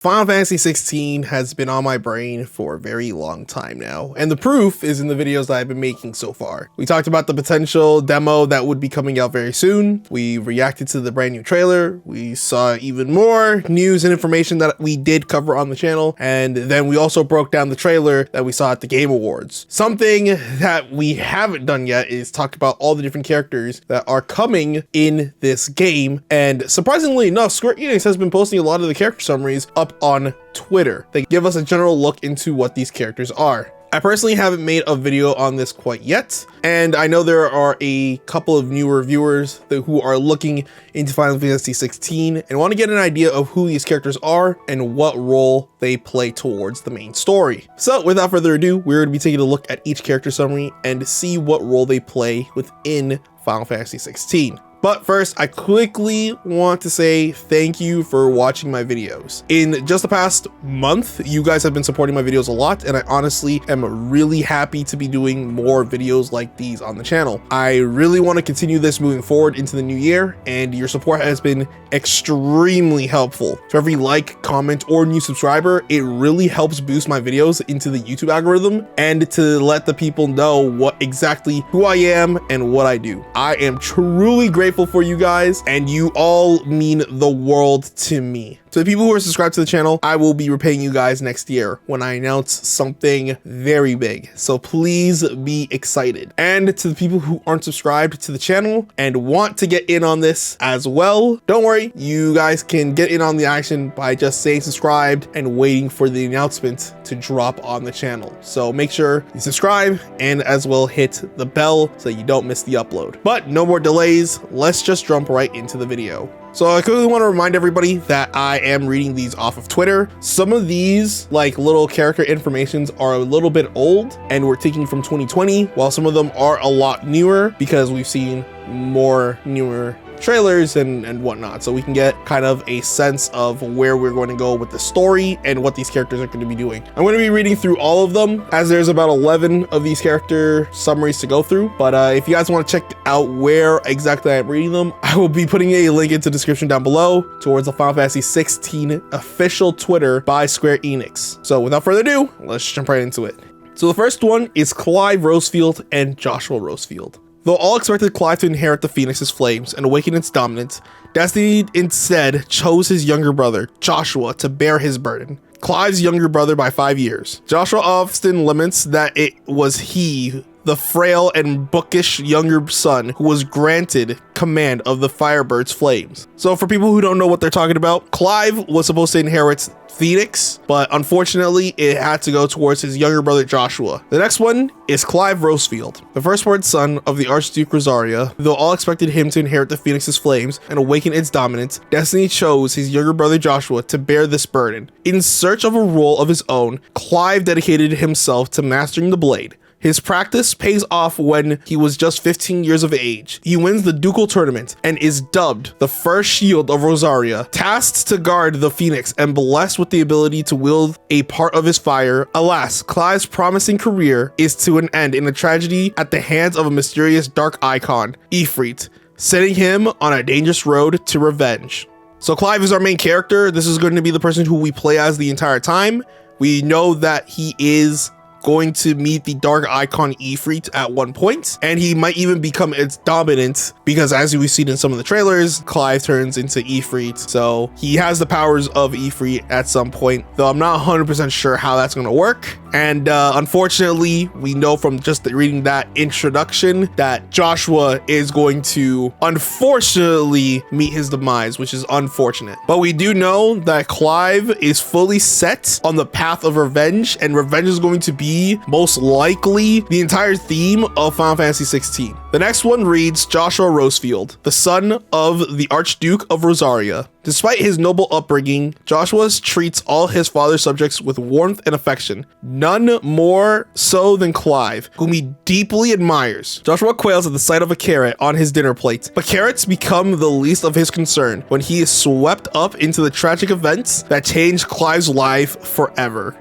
Final Fantasy 16 has been on my brain for a very long time now, and the proof is in the videos that I've been making so far. We talked about the potential demo that would be coming out very soon. We reacted to the brand new trailer. We saw even more news and information that we did cover on the channel, and then we also broke down the trailer that we saw at the Game Awards. Something that we haven't done yet is talk about all the different characters that are coming in this game, and surprisingly enough, Square Enix has been posting a lot of the character summaries up on Twitter. They give us a general look into what these characters are. I personally haven't made a video on this quite yet, and I know there are a couple of newer viewers who are looking into Final Fantasy 16 and want to get an idea of who these characters are and what role they play towards the main story. So without further ado, we're going to be taking a look at each character summary and see what role they play within Final Fantasy 16. But first, I quickly want to say thank you for watching my videos. In just the past month, you guys have been supporting my videos a lot, and I honestly am really happy to be doing more videos like these on the channel. I really want to continue this moving forward into the new year, and your support has been extremely helpful. For every like, comment, or new subscriber, it really helps boost my videos into the YouTube algorithm and to let the people know who I am and what I do. I am truly grateful for you guys, and you all mean the world to me. To the people who are subscribed to the channel, I will be repaying you guys next year when I announce something very big, so please be excited. And to the people who aren't subscribed to the channel and want to get in on this as well, don't worry, you guys can get in on the action by just saying subscribed and waiting for the announcement to drop on the channel. So make sure you subscribe and as well hit the bell so you don't miss the upload. But no more delays, let's just jump right into the video. So I quickly want to remind everybody that I am reading these off of Twitter. Some of these like little character informations are a little bit old and we're taking from 2020, while some of them are a lot newer because we've seen more newer trailers and whatnot, so we can get kind of a sense of where we're going to go with the story and what these characters are going to be doing. I'm going to be reading through all of them, as there's about 11 of these character summaries to go through, but if you guys want to check out where exactly I'm reading them, I will be putting a link into the description down below towards the Final Fantasy 16 official Twitter by Square Enix. So without further ado, let's jump right into it. So the first one is Clive Rosefield and Joshua Rosefield. Though all expected Clive to inherit the Phoenix's flames and awaken its dominance, Destiny instead chose his younger brother, Joshua, to bear his burden. Clive's younger brother by 5 years. Joshua often laments that it was he, the frail and bookish younger son, who was granted command of the Firebird's flames. So for people who don't know what they're talking about, Clive was supposed to inherit Phoenix, but unfortunately it had to go towards his younger brother Joshua. The next one is Clive Rosefield, the firstborn son of the Archduke Rosaria. Though all expected him to inherit the Phoenix's flames and awaken its dominance, Destiny chose his younger brother Joshua to bear this burden. In search of a role of his own, Clive dedicated himself to mastering the blade. His practice pays off when he was just 15 years of age. He wins the ducal tournament and is dubbed the first shield of Rosaria, tasked to guard the Phoenix and blessed with the ability to wield a part of his fire. Alas, Clive's promising career is to an end in a tragedy at the hands of a mysterious dark icon, Ifrit, setting him on a dangerous road to revenge. So Clive is our main character. This is going to be the person who we play as the entire time. We know that he is going to meet the dark icon Ifrit at one point, and he might even become its dominant, because as we've seen in some of the trailers, Clive turns into Ifrit, so he has the powers of Ifrit at some point, though I'm not 100% sure how that's going to work. And unfortunately, we know from just reading that introduction that Joshua is going to unfortunately meet his demise, which is unfortunate. But we do know that Clive is fully set on the path of revenge, and revenge is going to be most likely the entire theme of Final Fantasy 16. The next one reads Joshua Rosefield, the son of the Archduke of Rosaria. Despite his noble upbringing, Joshua treats all his father's subjects with warmth and affection, none more so than Clive, whom he deeply admires. Joshua quails at the sight of a carrot on his dinner plate, but carrots become the least of his concern when he is swept up into the tragic events that change Clive's life forever.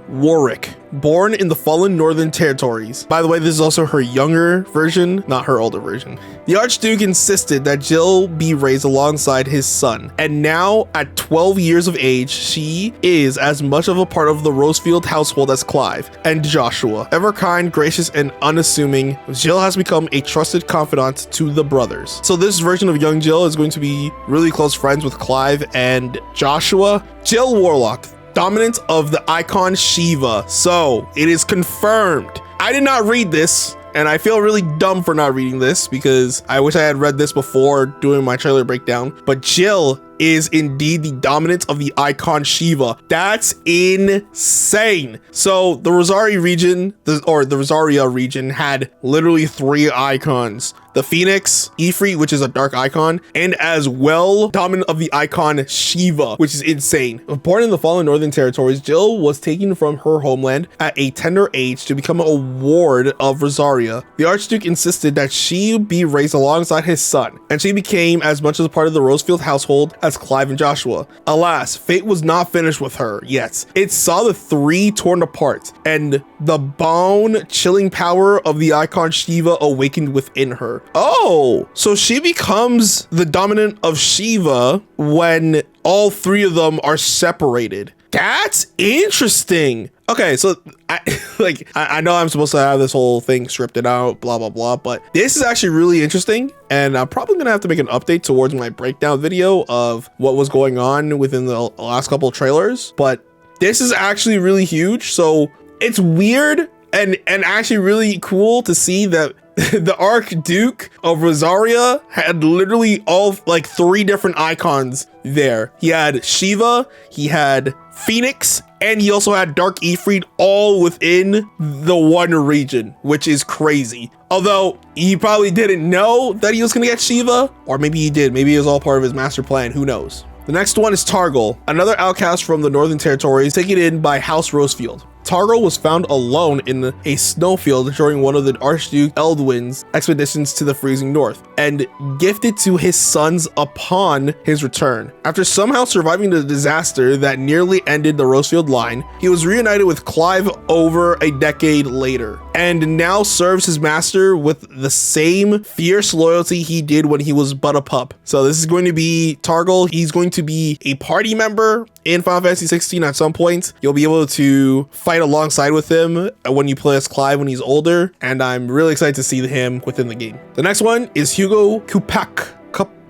Warwick, born in the fallen Northern Territories. By the way, this is also her younger version, not her older version. The Archduke insisted that Jill be raised alongside his son, and now at 12 years of age, she is as much of a part of the Rosefield household as Clive and Joshua. Ever kind, gracious, and unassuming, Jill has become a trusted confidant to the brothers. So this version of young Jill is going to be really close friends with Clive and Joshua. Jill Warlock, dominant of the icon Shiva. So it is confirmed. I did not read this, and I feel really dumb for not reading this because I wish I had read this before doing my trailer breakdown. But Jill is indeed the dominant of the icon Shiva. That's insane. So the Rosaria region, the Rosaria region had literally 3 icons. The Phoenix, Ifrit, which is a dark icon, and as well, dominant of the icon Shiva, which is insane. Born in the fallen Northern Territories, Jill was taken from her homeland at a tender age to become a ward of Rosaria. The Archduke insisted that she be raised alongside his son, and she became as much as a part of the Rosefield household as Clive and Joshua. Alas, fate was not finished with her yet. It saw the 3 torn apart, and the bone-chilling power of the icon Shiva awakened within her. Oh, so she becomes the dominant of Shiva when all 3 of them are separated. That's interesting. Okay, so I know I'm supposed to have this whole thing scripted out, blah, blah, blah, but this is actually really interesting. And I'm probably gonna have to make an update towards my breakdown video of what was going on within the last couple of trailers. But this is actually really huge. So it's weird and actually really cool to see that the Archduke of Rosaria had literally all 3 different icons there. He had Shiva, he had Phoenix, and he also had Dark Ifrit, all within the one region, which is crazy. Although he probably didn't know that he was gonna get Shiva, or maybe he did. Maybe it was all part of his master plan, who knows. The next one is Torgal, another outcast from the Northern Territories taken in by House Rosefield. Torgal was found alone in a snowfield during one of the Archduke Eldwin's expeditions to the freezing north, and gifted to his sons upon his return. After somehow surviving the disaster that nearly ended the Rosefield line, he was reunited with Clive over a decade later, and now serves his master with the same fierce loyalty he did when he was but a pup. So this is going to be Torgal. He's going to be a party member in Final Fantasy 16 at some point. You'll be able to fight alongside with him when you play as Clive when he's older, and I'm really excited to see him within the game. The next one is Hugo Kupka. Kupka.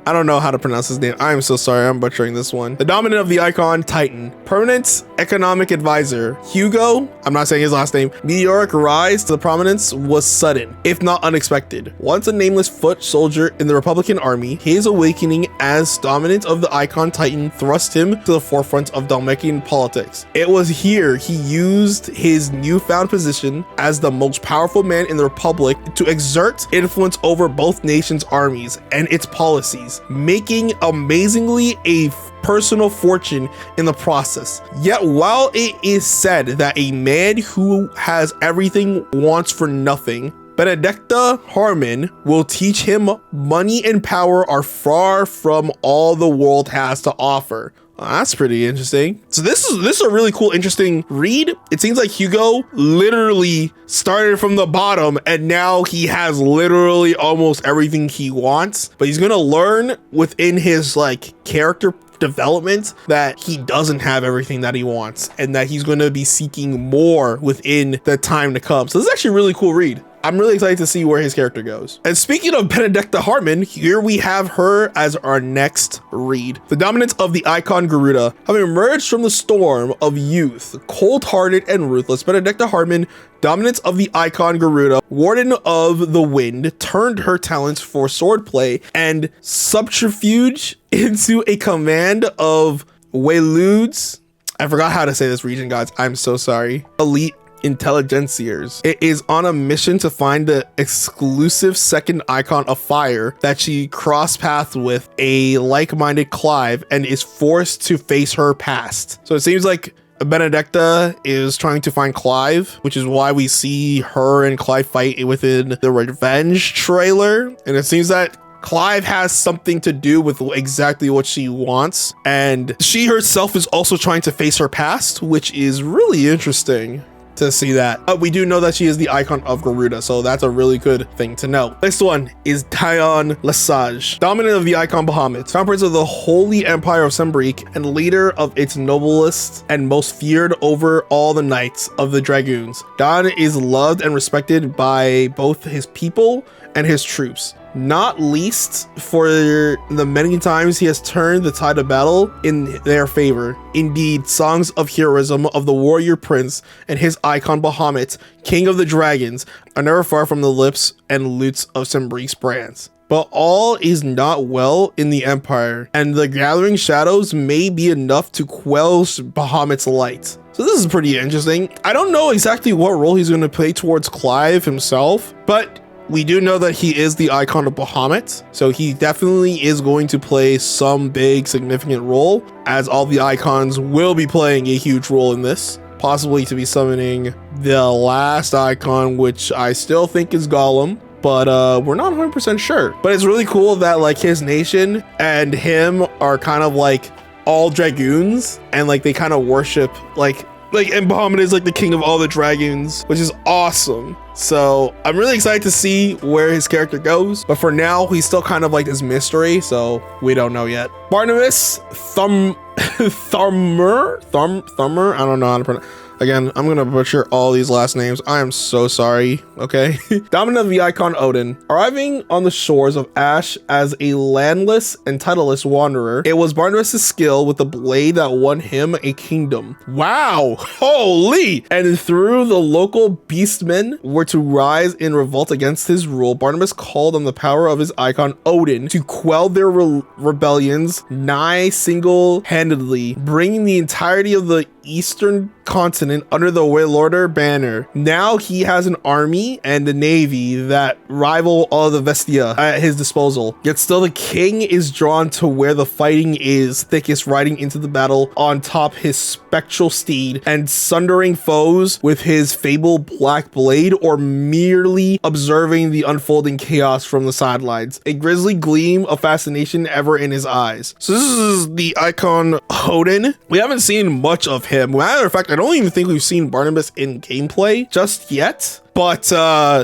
I don't know how to pronounce his name. I'm so sorry, I'm butchering this one. The dominant of the icon Titan, permanent economic advisor. Hugo, I'm not saying his last name, meteoric rise to the prominence was sudden, if not unexpected. Once a nameless foot soldier in the Republican army, his awakening as dominant of the icon Titan thrust him to the forefront of Dalmatian politics. It was here he used his newfound position as the most powerful man in the Republic to exert influence over both nations' armies and its policies, making amazingly a personal fortune in the process. Yet while it is said that a man who has everything wants for nothing, Benedikta Harman will teach him money and power are far from all the world has to offer. That's pretty interesting. So this is a really cool, interesting read. It seems like Hugo literally started from the bottom and now he has literally almost everything he wants, but he's gonna learn within his character development that he doesn't have everything that he wants and that he's going to be seeking more within the time to come. So this is actually a really cool read. I'm really excited to see where his character goes. And speaking of Benedikta Harman, here we have her as our next read. The dominance of the icon Garuda. Having emerged from the storm of youth, cold-hearted and ruthless, Benedikta Harman, dominance of the icon Garuda, warden of the wind, turned her talents for swordplay and subterfuge into a command of Wayludes. I forgot how to say this region, guys. I'm so sorry. Elite intelligenciers. It is on a mission to find the exclusive second icon of fire that she crossed paths with a like-minded Clive and is forced to face her past. So it seems like Benedikta is trying to find Clive, which is why we see her and Clive fight within the Revenge trailer. And it seems that Clive has something to do with exactly what she wants, and she herself is also trying to face her past, which is really interesting to see that. We do know that she is the icon of Garuda, so that's a really good thing to know. Next one is Dion Lesage, dominant of the icon Bahamut, crown prince of the Holy Empire of Sembrique, and leader of its noblest and most feared over all the knights of the Dragoons. Dion is loved and respected by both his people and his troops, not least for the many times he has turned the tide of battle in their favor. Indeed, songs of heroism of the warrior prince and his icon Bahamut, king of the dragons, are never far from the lips and lutes of Sembrique's brands. But all is not well in the Empire, and the gathering shadows may be enough to quell Bahamut's light. So this is pretty interesting. I don't know exactly what role he's going to play towards Clive himself, but we do know that he is the icon of Bahamut, so he definitely is going to play some big significant role, as all the icons will be playing a huge role in this, possibly to be summoning the last icon, which I still think is Gollum, but we're not 100% sure. But it's really cool that like his nation and him are kind of like all dragoons, and like they kind of worship and Bahamut is like the king of all the dragons, which is awesome. So I'm really excited to see where his character goes, but for now he's still kind of like this mystery, so we don't know yet. Barnabas, Tharmr, I don't know how to pronounce. Again, I'm gonna butcher all these last names. I am so sorry, okay? Dominant of the icon Odin. Arriving on the shores of Ash as a landless and titleless wanderer, it was Barnabas' skill with the blade that won him a kingdom. Wow, holy! And through the local beastmen were to rise in revolt against his rule, Barnabas called on the power of his icon Odin to quell their rebellions nigh single-handedly, bringing the entirety of the eastern continent under the Waylorder banner. Now he has an army and a navy that rival all the Vestia at his disposal. Yet still the king is drawn to where the fighting is thickest, riding into the battle on top his spectral steed and sundering foes with his fabled black blade, or merely observing the unfolding chaos from the sidelines, a grisly gleam of fascination ever in his eyes. So this is the icon Odin. We haven't seen much of him. Matter of fact, I don't even think we've seen Barnabas in gameplay just yet. But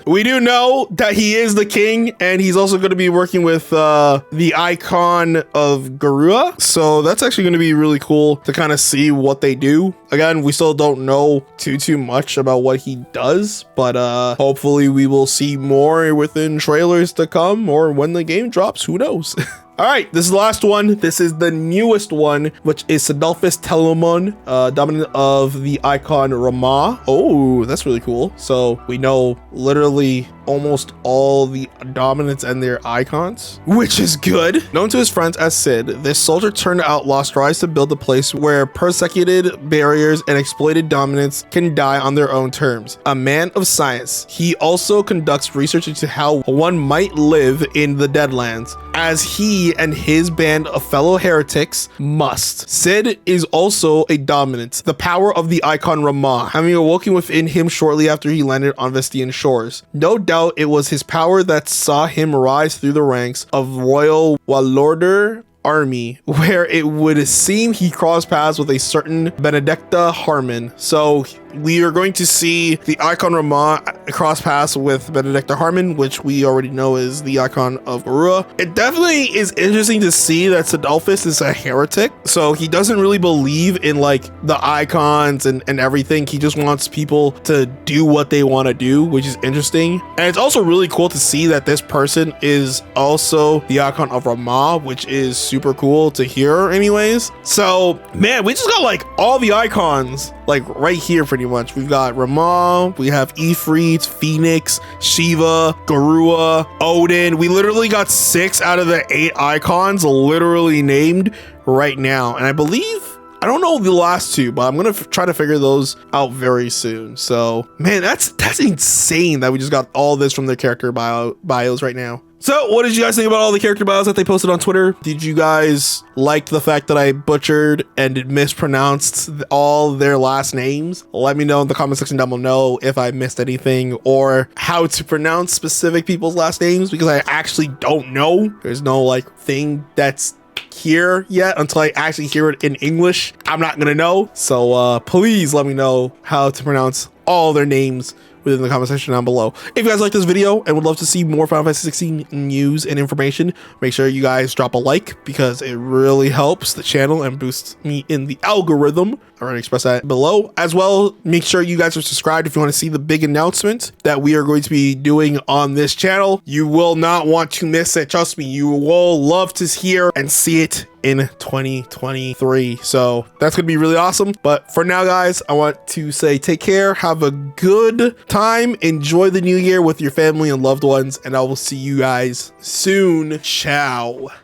we do know that he is the king, and he's also going to be working with the icon of Garuda. So that's actually going to be really cool to kind of see what they do. Again, we still don't know too much about what he does, but hopefully we will see more within trailers to come, or when the game drops, who knows? All right, this is the last one. This is the newest one, which is Cidolfus Telamon, dominant of the icon Rama. Oh, that's really cool. So we know literally almost all the dominants and their icons, which is good. Known to his friends as Cid, this soldier turned outlaw strives to build a place where persecuted barriers and exploited dominants can die on their own terms. A man of science, he also conducts research into how one might live in the Deadlands, as he and his band of fellow heretics must. Cid is also a dominant, the power of the icon Rama, having awoken within him shortly after he landed on Vestian shores. No doubt it was his power that saw him rise through the ranks of Royal Waylorder army, where it would seem he crossed paths with a certain Benedikta Harman. So we are going to see the icon Rama cross paths with Benedikta Harman, which we already know is the icon of Garuda. It definitely is interesting to see that Cidolfus is a heretic, so he doesn't really believe in like the icons and everything. He just wants people to do what they want to do, which is interesting. And it's also really cool to see that this person is also the icon of Rama, which is super cool to hear anyways. So man, we just got like all the icons like right here pretty much. We've got Rama, we have Ifrit, Phoenix, Shiva, Garuda, Odin. We literally got 6 out of the 8 icons literally named right now. And I believe I don't know the last two, but I'm gonna try to figure those out very soon. So man, that's insane that we just got all this from their character bios right now. So what did you guys think about all the character bios that they posted on Twitter? Did you guys like the fact that I butchered and mispronounced all their last names? Let me know in the comment section down below if I missed anything or how to pronounce specific people's last names, because I actually don't know. There's no like thing that's here yet until I actually hear it in English. I'm not gonna know. So please let me know how to pronounce all their names within the comment section down below. If you guys like this video and would love to see more Final Fantasy 16 news and information, make sure you guys drop a like, because it really helps the channel and boosts me in the algorithm. I already expressed that below. As well, make sure you guys are subscribed if you want to see the big announcement that we are going to be doing on this channel. You will not want to miss it. Trust me, you will love to hear and see it in 2023. So that's gonna be really awesome. But for now, guys, I want to say take care, have a good time, enjoy the new year with your family and loved ones, and I will see you guys soon. Ciao.